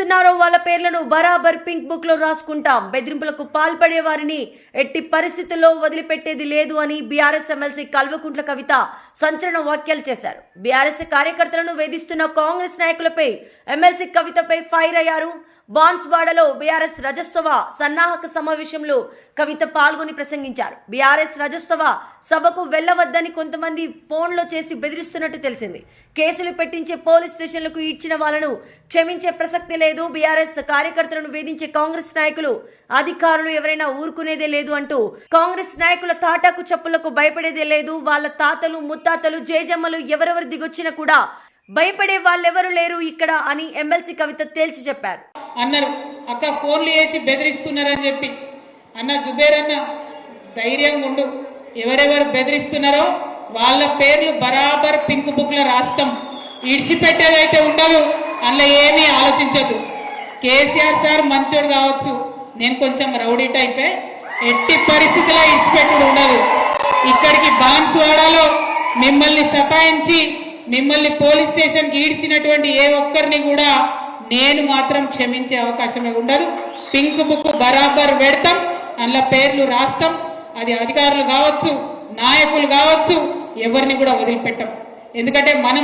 బెదిరిస్తున్నారో వాళ్ళ పేర్లను బరాబర్ పింక్ బుక్ లో రాసుకుంటాం. బెదిరింపులకు పాల్పడే వారిని ఎట్టి పరిస్థితుల్లో వదిలిపెట్టేది లేదు అని బీఆర్ఎస్ ఎమ్మెల్సీ కల్వకుంట్ల కవిత సంచలన వ్యాఖ్యలు చేశారు. బీఆర్ఎస్ కార్యకర్తలను వేధిస్తున్న కాంగ్రెస్ నాయకులపై ఎమ్మెల్సీ కవితపై ఫైర్ అయ్యారు. బాన్స్వాడలో బీఆర్ఎస్ రజస్తోవ సన్నాహక సమావేశంలో కవిత పాల్గొని ప్రసంగించారు. బీఆర్ఎస్ రజస్తోవ సభకు వెళ్లవద్దని కొంతమంది ఫోన్లో చేసి బెదిరిస్తున్నట్టు తెలిసింది. కేసులు పెట్టించే పోలీస్ స్టేషన్లకు ఈడ్చిన వాళ్లను క్షమించే ప్రసక్తి లేదు. బీఆర్ఎస్ కార్యకర్తలను వేధించే కాంగ్రెస్ నాయకులు అధికారులు ఎవరైనా ఊరుకునేదే లేదు అంటూ కాంగ్రెస్ నాయకుల తాటాకు చప్పులకు భయపడేదే లేదు. వాళ్ళ తాతలు ముత్తాతలు జేజమ్మలు ఎవరెవరు దిగొచ్చినా కూడా భయపడే వాళ్ళెవరు లేరు ఇక్కడ అని ఎమ్మెల్సీ కవిత తేల్చి చెప్పారు. అన్నారు అక్క ఫోన్లు చేసి బెదిరిస్తున్నారని చెప్పి. అన్న జుబేర్ అన్న ధైర్యంగా ఉండు, ఎవరెవరు బెదిరిస్తున్నారో వాళ్ళ పేర్లు బరాబర్ పింక్ బుక్ లో రాస్తాం. ఇడిచిపెట్టేదైతే ఉండదు, అందులో ఏమీ ఆలోచించద్దు. కేసీఆర్ సార్ మంచోడు కావచ్చు, నేను కొంచెం రౌడీ టైపే, ఎట్టి పరిస్థితిలో ఇడిచిపెట్టుడు ఉండదు. ఇక్కడికి బాన్స్వాడలో మిమ్మల్ని సతాయించి మిమ్మల్ని పోలీస్ స్టేషన్కి ఈడ్చినటువంటి ఏ ఒక్కరిని కూడా నేను మాత్రం క్షమించే అవకాశమే ఉండదు. పింక్ బుక్ బరాబర్ పెడతాం, అందులో పేర్లు రాస్తాం. అది అధికారులు కావచ్చు, నాయకులు కావచ్చు, ఎవరిని కూడా వదిలిపెట్టాం. ఎందుకంటే మనం